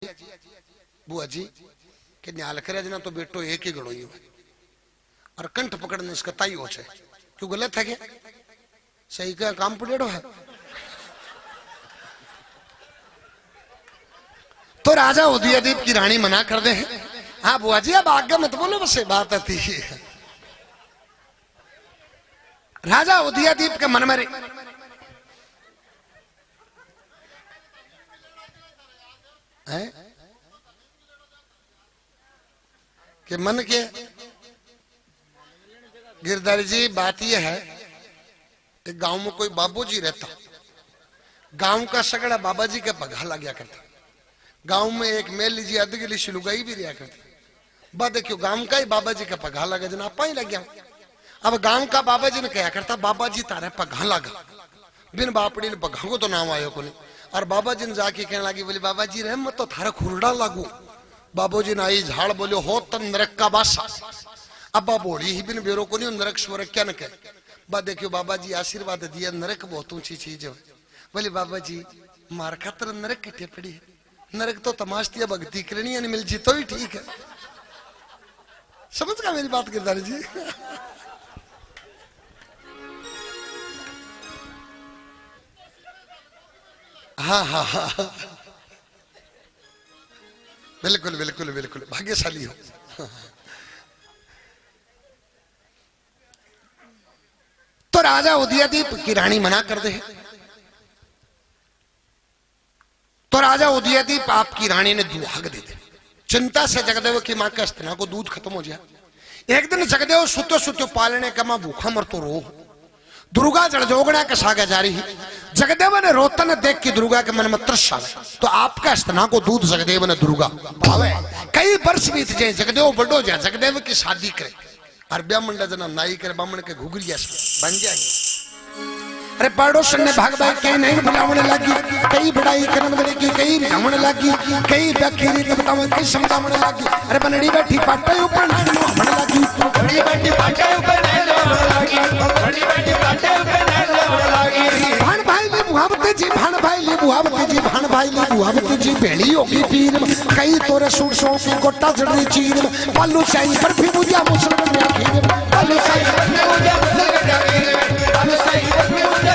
बुआ जी के न्याल करे जना तो बेटो एक ही गणो ही हो और कंठ पकड़ने इसका ताई हो छे क्यों गलत है क्या सही का काम पड़ेड़ो है। तो राजा उदयदीप की रानी मना कर दे। हाँ बुआ जी अब आगे मत बोलो, बस बात आती है। राजा उदयदीप के मन में है कि मन के गिरधारी जी बात यह है कि गांव में कोई बाबूजी रहता, गांव का सगड़ा बाबा जी के पगा लग गया करता। गांव में एक मेल लीजिए अधगिली लुगाई भी रहा करती। बात देखियो गांव का ही बाबा जी का पगा लगा जना आपा ही लग गया। अब गांव का बाबा जी ने कहा करता बाबा जी तारे पगा लगा, बिन बापड़ी ने पगा को तो नाम आयो को नहीं। और बाबा जी ने जाके कहने लगी बोले बाबा जी रहे मत तो थारा खुरडा लागू। बाबू जी ने आई झाड़ बोलो हो तन नरक का बासा। अब बोली ही बिन बेरो को नहीं नरक स्वर्ग क्या न कहे। बा देखियो बाबा जी आशीर्वाद दिया नरक बहुत ऊंची चीज है। बोले बाबा जी मार खातर नरक की टेपड़ी है, नरक तो तमाशतिया भक्ति करनी है मिल जी तो ही ठीक है। समझ गया मेरी बात गिरधारी जी। हाँ हाँ हाँ बिल्कुल बिल्कुल बिल्कुल भाग्यशाली हो। तो राजा उदयदीप की रानी मना कर दे। तो राजा उदयदीप आपकी रानी ने दुहाग दे दे। चिंता से जगदेव की मां का स्तना को दूध खत्म हो जाए। एक दिन जगदेव सुतो सुतो पालने का मां भूखा मर तो रो। दुर्गा जड़जोगड़ा के सागे जारी ही। जगदेव ने रोतन देख के दुर्गा के मन में तृष आवे। तो आपका स्तना को दूध जगदेव ने दुर्गा भावे। कई वर्ष बीत जाए जगदेव बड़ो जाए जगदेव की शादी करे और ब्याह्मण जना नाई करे बामण के घुघरिया बन जाएंगे। अरे पड़ोसन ने भाग भाग कई नहीं बुलावने लगी, कई बड़ाई करने लगी, कई रिझावने लगी, कई बखीरी बतावे कई समझावने लगी। अरे बनड़ी बैठी पाटे ऊपर नहावने लगी, बड़ी बैठी पाटे ऊपर नहावने लगी, बड़ी बैठी पाटे ऊपर नहावने लगी। भान भाई ले बुहावते जी, भान भाई ले बुहावते जी, भान भाई ले बुहावते जी भेड़ी होगी पीर में। कई तोरे सूट सो की गोटा जड़ी चीर में। पालू शाही बर्फी मुझे मुसलमान में खीर में। पालू शाही बर्फी मुझे मुसलमान में खीर में। पालू शाही बर्फी मुझे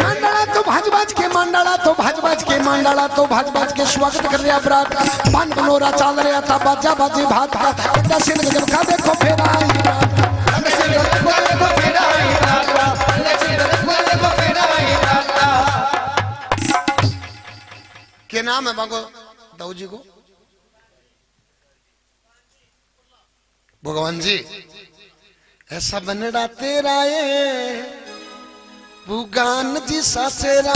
मंडला तो भाजबाज के मंडला तो भाजबाज के मंडला तो भाजबाज के स्वागत कर रहा बरात। पान बनोरा चाल रहा था बाजा बाजे भात भात। दर्शन जब का देखो फेरा आई रात, दर्शन जब का देखो फेरा आई रात, दर्शन जब का देखो फेरा आई रात। क्या नाम है मांगो दाऊ जी को? भगवान जी ऐसा बनड़ा तेरा है बुगान जी सासेरा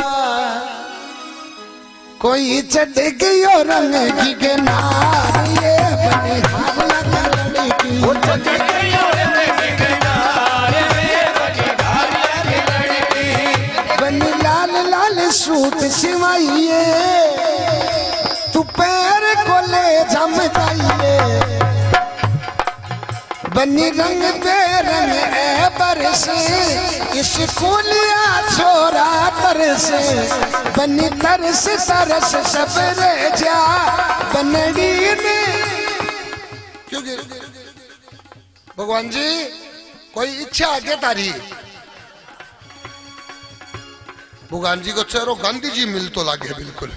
कोई चढ़ गयो रंग की के नार ये बनी हावला का लड़की। वो चढ़ गयो रंग की के नार ये बनी हावला की लड़की। बनी लाल लाल सूट सिवाइए तू पैर को ले जम जाइए। बनी रंग बेरंग ए बरसे स्कूलिया छोरा तरसे। बनी तरस तरस सब रे जा बनड़ी ने। क्योंकि भगवान जी कोई इच्छा आगे तारी भगवान जी को चेहरो गांधी जी मिल तो लागे बिल्कुल।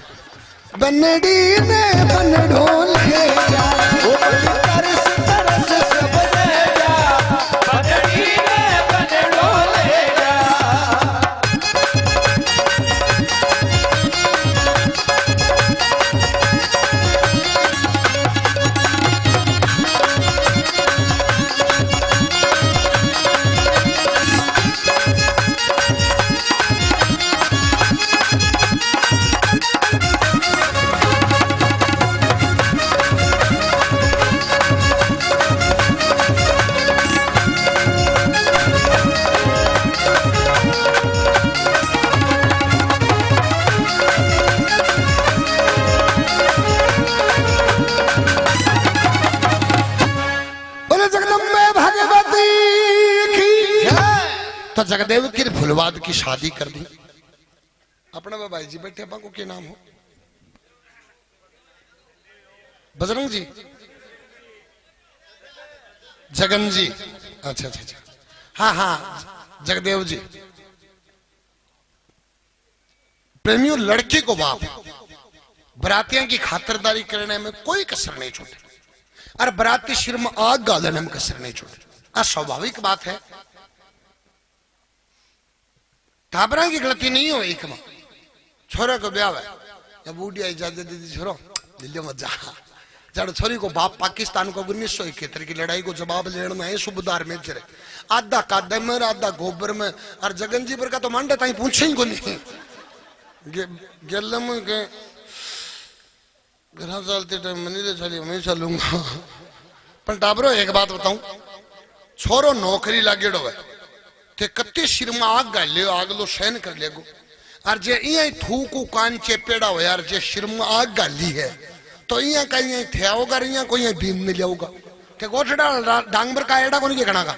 बनड़ी ने बन ढोल के जा तरस तरस सब रे जा बनड़ी ने बन ढोल के जा। तो जगदेव की फुलवाद की शादी कर दी। अपना भाई जी बैठे को क्या नाम हो? बजरंग जी, जगन जी, अच्छा अच्छा अच्छा, हाँ हाँ जगदेव जी। प्रेमियों, लड़के को बाप बरातियां की खातिरदारी करने में कोई कसर नहीं छोड़े, और बराती सिर में आग गालने में कसर नहीं छोड़े। अस्वाभाविक बात है, टाबरा की गलती नहीं हो। एक में छोरे को ब्याह है या बूढ़िया इजाजत दीदी छोरो दिल्ली में जा जड़ छोरी को बाप पाकिस्तान को 1971 की लड़ाई को जवाब लेने में है सुबेदार में चले आधा कादे में आधा गोबर में, और जगन जी पर का तो मांडे ताई पूछे ही को नहीं गेलम के घर चलते टाइम मनी ले चली मैं चलूंगा। पर टाबरो एक बात बताऊं, छोरो नौकरी लागेड़ो है ते कत्ते सिर में आग गाल लियो, आग लो सहन कर लेगो, और जे इं थूकू कान चेपेड़ा हो यार, जे सिर में आग गाली है तो इं कहीं थे होगा, इं कोई भीम नहीं लियाऊगा के गोठड़ा डांगबर का एडा को नहीं देखना का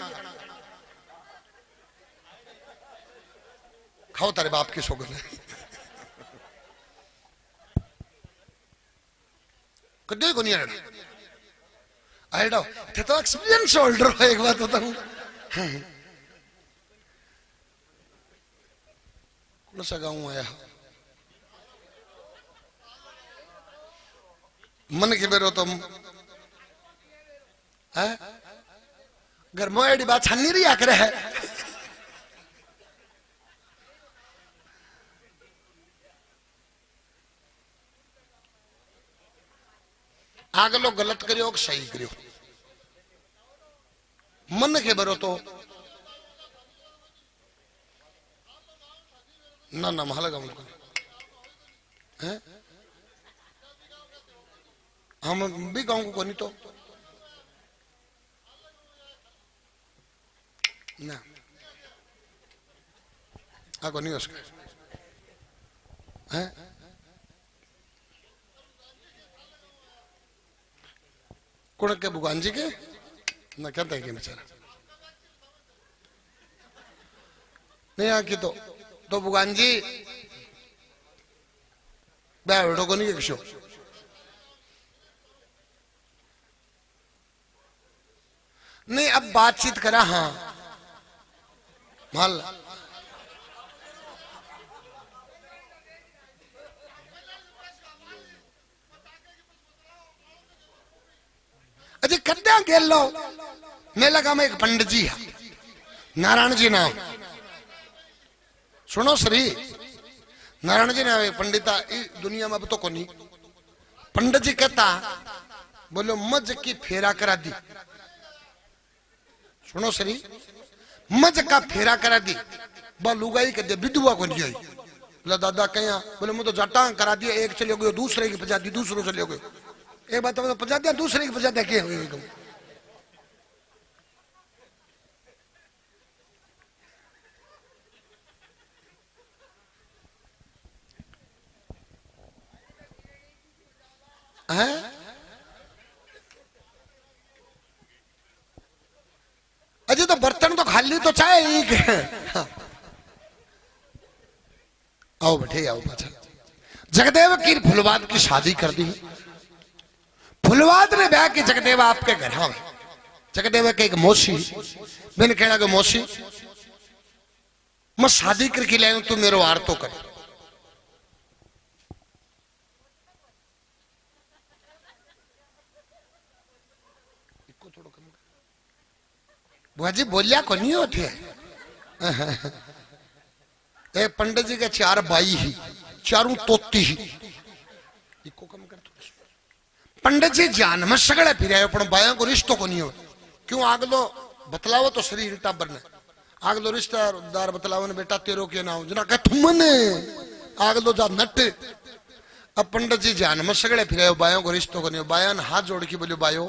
खाओ तारे बाप की सोगन है। कदे को नहीं आएडा थे तो एक्सपीरियंस होल्डर हो। एक बात बताऊं, कौन सा गाँव आया मन के बेरो तुम है घर मोएडी बात छन्नी रही आकर है। आगे लो गलत करियो कि सही करियो, मन के बेरो तो ना ना महल गाँव है, हम भी गाँव को नहीं तो ना आगो नहीं उसका है। कौन के भगवान जी के ना कहता है कि बेचारा नहीं आकी तो भगवान जी बैठो को नहीं किशो नहीं। अब बातचीत करा हाँ माल अजय कद्या गेल लो मेला गांव में एक पंडित जी है, नारायण जी नाम, सुनो श्री नारायण जी ने पंडिता दुनिया में अब तो कोनी। पंडित जी कहता बोलो मज की फेरा करा दी, सुनो श्री मज का फेरा करा दी, लुगाई कर दिया विधवा को नहीं आई। बोला दादा कहीं, बोले मैं तो जटा करा दिया, एक चले गयो दूसरे की प्रजाति दूसरों चले गयो, एक बात तो प्रजातियां दूसरे की प्रजातियां क्या हुई। अजय तो बर्तन तो खाली तो चाहे एक है। आओ बैठे आओ पाछा। जगदेव की फुलवाद की शादी कर दी, फुलवाद ने ब्याह की जगदेव आपके घर में। जगदेव के एक मौसी मैंने कहना कि मौसी मैं शादी करके लाऊं तू मेरो आर तो कर। बुआ जी बोलिया को नहीं होती है। एक पंडित जी के 4 बाई ही, चारों तोती ही। पंडित जी जान में सगड़े फिर बाया को रिश्तो को नहीं हो क्यों आगलो बतलावो तो शरीर टाबर ने आगलो रिश्तेदार बतलावो ने बेटा तेरो के नाम जना कह तुमने आगलो जा नट। अब पंडित जी जान में सगड़े फिर बाया को रिश्तो को नहीं हो। बाया ने हाथ जोड़ के बोले बायो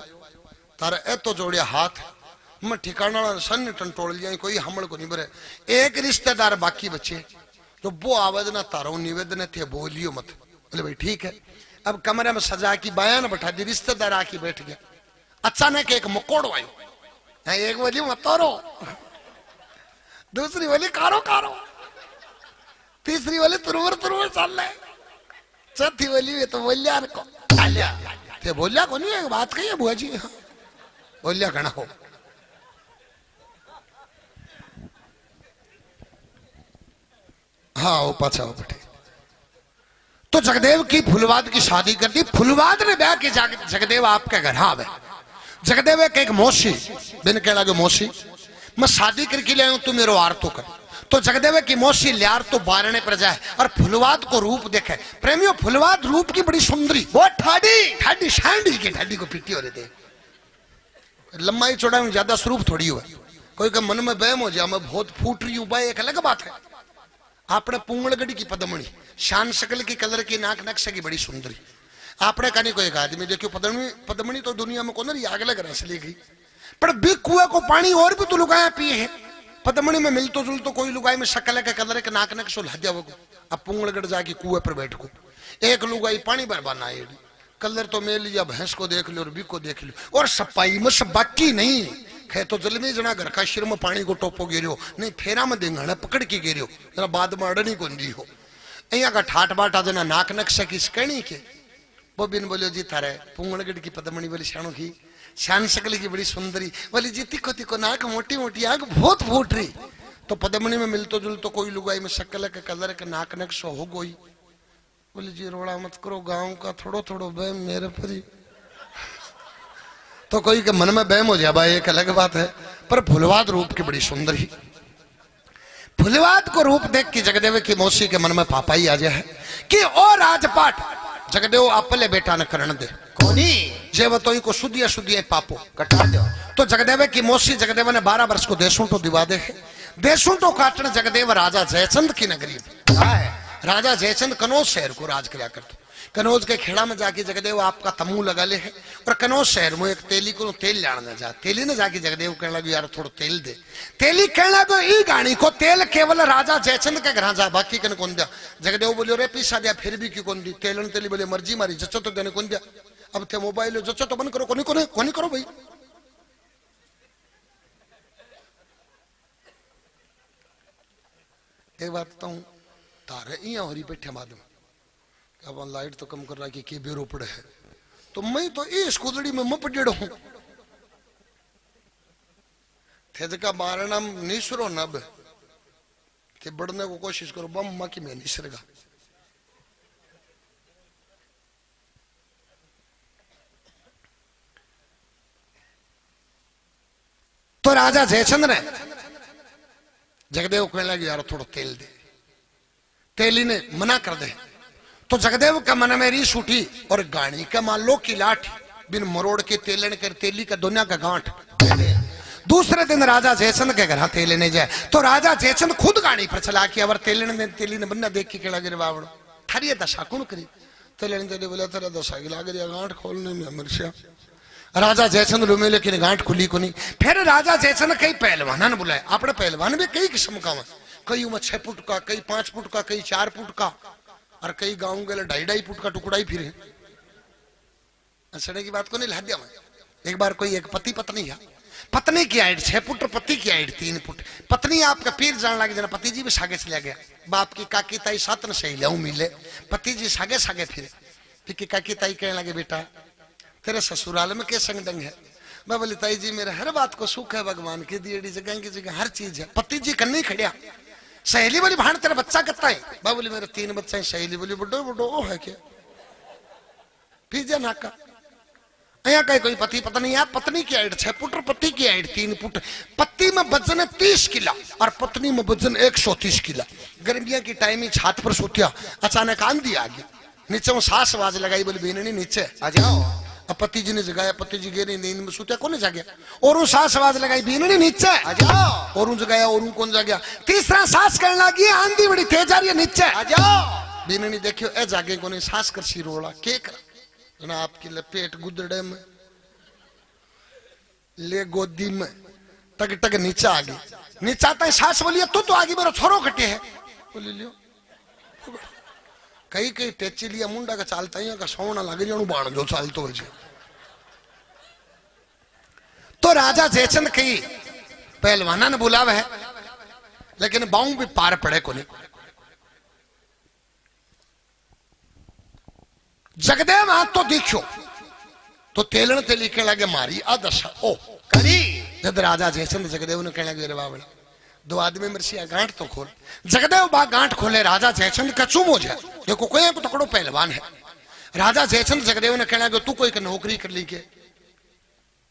तारा ए तो जोड़िया हाथ मैं ठिकाना सन टंटोल लिया कोई हमल को नहीं बरे। एक रिश्तेदार बाकी बचे तो वो आवाज ना तारो निवेदन थे बोलियो मत। बोले भाई ठीक है। अब कमरे में सजा की बयान बैठा दी, रिश्तेदार आके बैठ गया। अचानक एक मकोड़ो आयो, एक बोली मतोरो, दूसरी बोली कारो कारो, तीसरी बोली तुरवर तुरवर चल रहे, चौथी बोली वे तो बोलिया को थे बोलिया को नहीं एक बात कही है बुआ जी। हाँ बोलिया घना हो। हाँ वो पाछा हो बेटे। तो जगदेव की फुलवाद की शादी कर दी। फुलवाद ने ब्याह की जगदेव आपके घर आवे। जगदेव एक मौसी बिन कह लगे मौसी मैं शादी करके ले आऊं तू मेरो आर तो कर। तो जगदेव की मौसी लियार तो बारने पर जाए और फुलवाद को रूप देखे। प्रेमियों फुलवाद रूप की बड़ी सुंदरी वो ठाडी ठाडी सैंडल की ठाडी को पीटी हो रहे थे। लंबाई चौड़ाई में ज्यादा स्वरूप थोड़ी हुआ। कोई के मन में बहम हो जाए मैं बहुत फूट रही हूं भाई एक अलग बात है। आपने पुंगड़गढ़ की पदमणि शान शकल की कलर की नाक नक्शे की बड़ी सुंदरी। आपने कहानी को एक आदमी देखियो पदमणि पदमणि तो दुनिया में कौन आग लग रहा ले गई पर बिग कुआ को पानी और भी तो लुगाया पिए हैं। पदमणि में मिलतो जुलतो कोई लुगाई में शकल के कलर के नाक नक्शो लाद्या वो अब पुंगड़गढ़ जाके कुएं पर बैठ को एक लुगाई पानी बरबाना है कलर तो मेल लिया भैंस को देख लो और बिग को देख लो और सपाई में सब बाकी नहीं खे तो जल में जना घर का शिर में पानी को टोपो गिरियो नहीं फेरा में देंगा पकड़ के गिरियो जना बाद में अड़नी को दी हो अहिया का ठाट बाटा जना नाक नक्शा की कहनी के वो बिन बोलियो जी थारे पुंगड़गढ़ की पदमणि बोली शाणो की शान शकल की बड़ी सुंदरी बोली जी तिको तिको नाक मोटी मोटी आग बहुत फूट रही। तो पदमणि में मिलतो जुलतो कोई लुगाई में शकल के कलर के नाक नक्शो हो गई। बोली जी रोड़ा मत करो गांव का थोड़ो थोड़ो बहम मेरे पर तो कोई के मन में बहम हो जाए भाई एक अलग बात है पर फुलवाद रूप की बड़ी सुंदरी। फुलवाद को रूप देख के जगदेव की मौसी के मन में पापा ही आ जाए कि ओ राजपाट जगदेव अपले बेटा न करण दे कोनी जे वो को सुदिया सुदिया पापो कटा दो। तो जगदेव की मौसी जगदेव ने 12 वर्ष को देशूंटो दिवा दे। देशूंटो काटन जगदेव राजा जयचंद की नगरी राजा जयचंद कनौज शहर को राज किया करते। कनौज के खेड़ा में जाके जगदेव आपका तमू लगा ले है और कनौज शहर में एक तेली को तेल लाना जा तेली ने जाके जगदेव कहने लगे यार थोड़ा तेल दे। तेली कहने लगे ई गाड़ी को तेल केवल राजा जयचंद के घर जा बाकी कन कौन दिया। जगदेव बोलियो रे पीसा दिया फिर भी क्यों कौन दी तेलन तेली बोले मर्जी मारी जचो तो देने कौन दिया। अब थे मोबाइल जचो तो बंद करो कोनी कोनी कोनी करो भाई। एक बात तो तारे इया हो रही बैठे बाद में अब लाइट तो कम कर रहा कि के बेरो पड़े है तो मैं तो इस कुदड़ी में मैं पड़ेड़ो हूं थे जगह मारना निसरो नब थे बढ़ने को कोशिश करो बम मां की मैं निसरेगा। तो राजा जयचंद ने जगदेव कहने लगे यार थोड़ा तेल दे। तेली ने मना कर दे तो जगदेव का मन में रीस उठी और गाड़ी का मान लो की लाठी बिन मरोड़ के तेलन कर तेली का दुनिया का गांठ। दूसरे दिन राजा जयचंद के घर तेले ने जाए तो राजा जयचंद खुद गाड़ी पर चला के और तेली ने बन्ना देख के केड़ा गिरे बावड़ो थारी दशा कौन करी। तेली तेली बोला तेरा दशा की लाग रही गांठ खोलने में मरसिया। राजा जयचंद लुमे लेकिन गांठ खुली को नहीं। फिर राजा जयचंद कई पहलवान बुलाए। अपने पहलवान भी कई किस्म का कई 6 फुट का कई 5 फुट का कई 4 फुट का और कई गाँव के 2.5 फुट का टुकड़ा ही फिरे। सड़े की बात को नहीं ला दिया मैं। एक बार कोई एक पति पत्नी है पत्नी की हाइट 6 फुट पति की हाइट 3 फुट। पत्नी आपका पीर जान लगे जना पति जी भी सागे चला गया। बाप की काकी ताई साथ न सही लाऊ मिले पति जी सागे सागे फिरे। फिर काकी ताई कहने लगे बेटा तेरे ससुराल में क्या संग दंग है। मैं बोली ताई जी मेरे हर बात को सुख है भगवान की दी जगह की जगह हर चीज है। पति जी कन्ने खड़िया। सहेली बोली भाण तेरा बच्चा कितना है। मैं बोली मेरे 3 बच्चे हैं। सहेली बोली बुड्ढो बुड्ढो है क्या पिज्जा नाका अया कहीं कोई पति पत्नी है। पत्नी की हाइट 6 फुट पति की हाइट 3 फुट। पति में वजन 30 किला और पत्नी में वजन 130 किला। गर्मिया की टाइम ही छात पर सोतिया अचानक आंधी आ गई। नीचे वो सास आवाज लगाई बोली बेननी नीचे आ जाओ। अब पति जी ने जगाया पति जी गिरे नींद में सोचा कौन जागया और सास आवाज लगाई बेननी नीचे आ जाओ और जगाया और कौन जागया। तीसरा सास कहने लगी आंधी बड़ी तेज आ रही है नीचे आ जाओ। बेननी देखियो ए जागे को सास कर सी रोला के कर ना आपकी लपेट गुदड़े में ले गोदी में टग टग नीचा आ गई। नीचा आता सास बोलिए तू तो आगे मेरा छोरो कटे है। बोली लियो कई कई टेची लिया मुंडा का चालता है का सोना लग जाऊ बाण जो चालतो हो। तो राजा जयचंद कई पहलवाना ने बुलावा है लेकिन बाऊ भी पार पड़े को नहीं। जगदेव हाथ तो देखो तो तेलन तेली कहने लगे मारी आ दशा ओ करी। जब राजा जयचंद जगदेव ने कहने लगे रे बाबड़ा दो आदमी मरसिया गांठ तो खोल। जगदेव बा गांठ खोले राजा जयचंद का चुम हो जाए। देखो कोई को तकड़ो पहलवान है। राजा जयचंद जगदेव ने कहना कि तू कोई का नौकरी कर ली के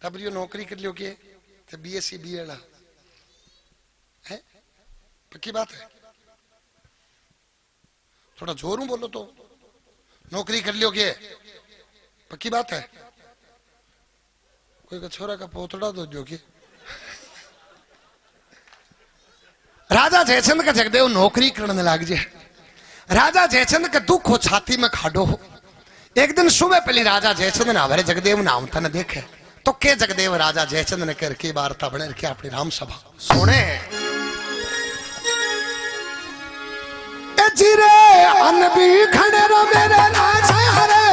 तब यो नौकरी कर लियो के तो बीएससी बीएड है पक्की बात है। थोड़ा जोरों बोलो तो नौकरी कर लियो के पक्की बात है। कोई का छोरा का पोतड़ा दो जो कि राजा जयचंद का जगदेव नौकरी करने लग जाए। राजा जयचंद का दुख हो छाती में खाडो हो। एक दिन सुबह पहले राजा जयचंद ने हमारे जगदेव नाम था न देखे तो के जगदेव राजा जयचंद ने करके वार्ता बने रखी अपनी राम सभा सुने जिरे अनबी खड़े रो मेरे राजा हरे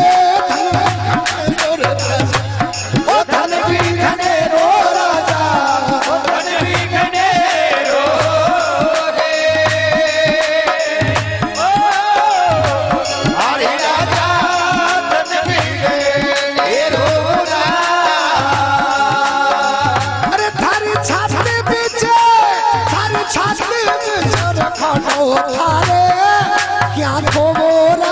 ओ धन भी खड़े रो राजा ओ धन भी खड़े रो रे ओ हरे राजा धन भी खड़े रो रा। अरे थारी छाती पीछे थारी छाती पीछे रखो थारे क्या तो बोरा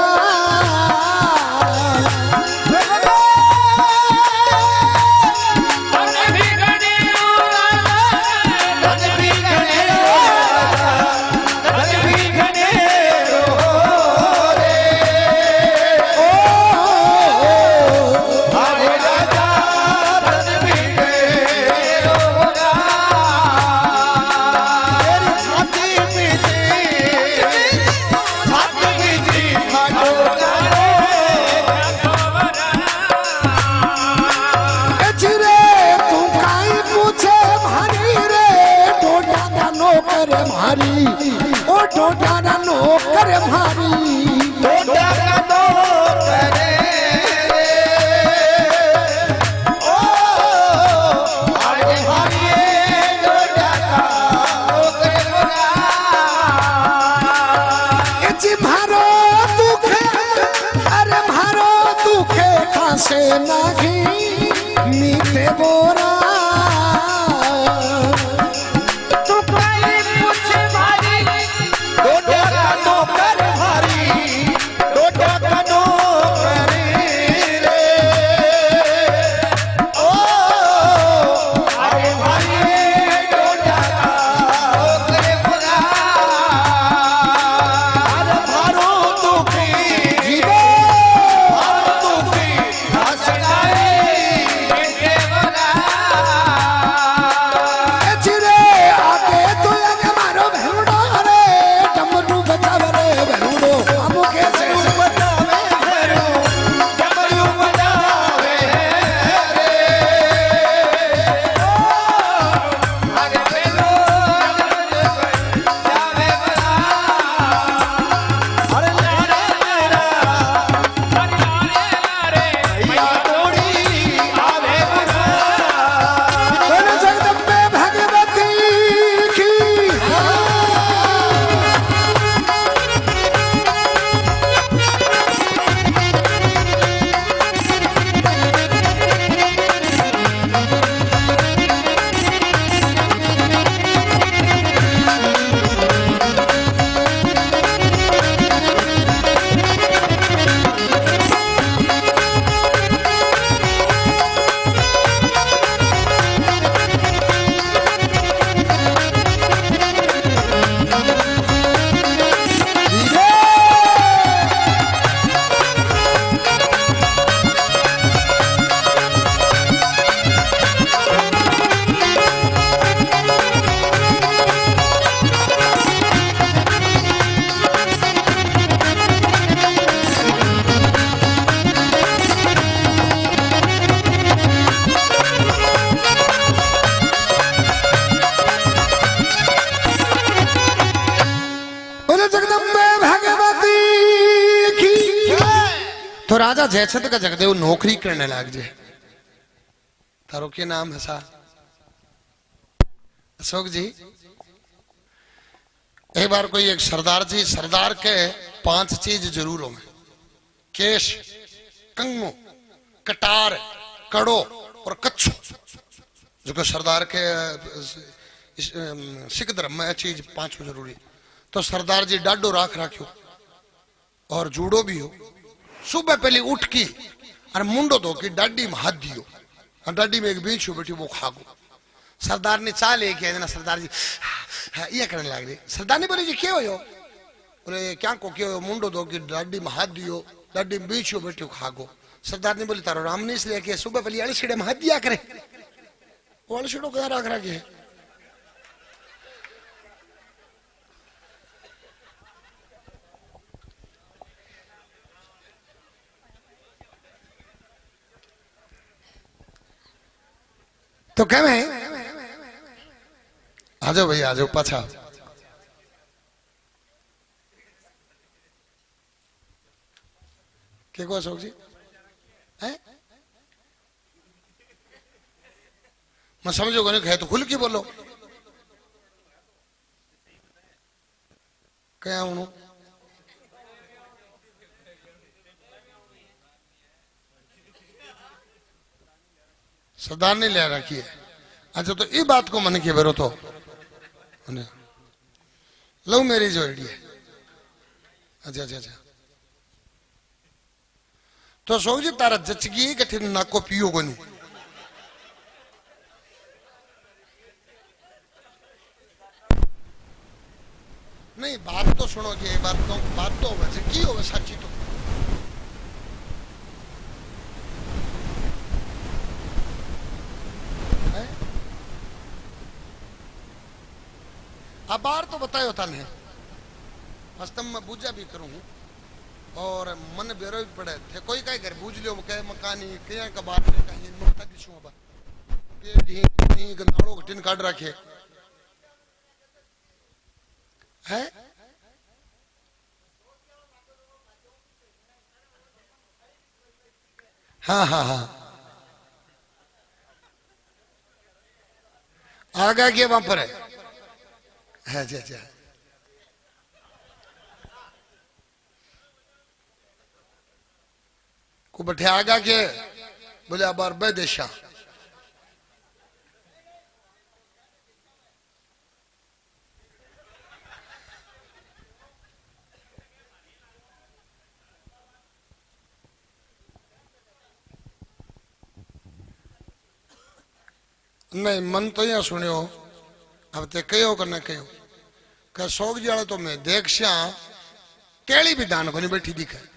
भारी ओ डोडा ना नौकर भारी डोडा का नौकर ओ अरे भारी डोडा का नौकर जी भारो दुखे अरे भारो दुखे खासे नहीं मीठे बोरा तो राजा जयचंद का जगदेव नौकरी करने लग जाए। तारो के नाम है सा अशोक जी। एक बार कोई एक सरदार जी सरदार के 5 चीज जरूर हो केश कंगो कटार कड़ो और कच्छो जो सरदार के सिख धर्म में चीज पांचों जरूरी। तो सरदार जी डाडो राख राख्यो और जूड़ो भी हो। सुबह पहले उठ की और मुंडो धो की डाडी में हाथ दियो और डाडी में एक बीच हो बेटी वो खागो। सरदार ने चाह लेके आए ना, सरदार जी ये करने लग रही। सरदार ने बोले जी क्या हो? बोले क्या को क्यों? मुंडो धो की डाडी में हाथ दियो, डाडी में बीच हो बेटी खागो। सरदार ने बोले तारो राम ने इसलिए कि सुबह पहले अड़सीड़े में हाथ दिया करे। वो अड़सीड़ो क्या राख रखे है? तो क्या मैं आ जाओ भैया, आ जाओ पाछा। क्या को अशोक जी है? मैं समझो नहीं कहे तो खुल के बोलो। क्या हूं? सरदार ने ले रखी है। अच्छा तो ये बात को मन के बेरो तो लव मैरिज हो रही है। अच्छा अच्छा अच्छा। तो अशोक जी तारा जचगी कठिन नाको पियो को नहीं। नहीं बात तो सुनो कि बात तो वैसे की हो साची तो है? अब बार तो बतायो तने वास्तव में पूजा भी करूं और मन बेरो भी पड़े थे। कोई कई घर बूझ लियो कहे मकानी कया का बात ने कहीं मुक्ता दिशो बा के ढी गंधाड़ो घटिन काट रखे है। हाँ हाँ हाँ आगा के वहां पर है। अच्छा अच्छा। को बैठे आगा के बोले अब बे देशा नहीं मन तो यहाँ सुनियो। अब ते कहो कि न कहो कि शौक जाले तो मैं देख श्या केली भी दान को नहीं बैठी दिखे।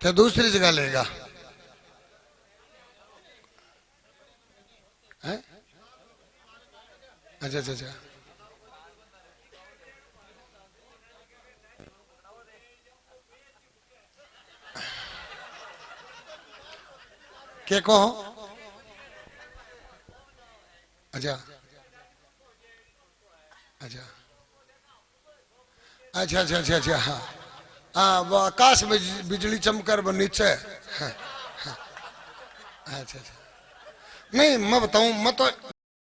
तो दूसरी जगह लेगा है? अच्छा अच्छा अच्छा। क्या कहो? अच्छा अच्छा अच्छा अच्छा अच्छा अच्छा। हाँ हाँ वो आकाश में बिजली चमकर वो नीचे। हाँ हाँ अच्छा अच्छा। नहीं मैं बताऊं मैं तो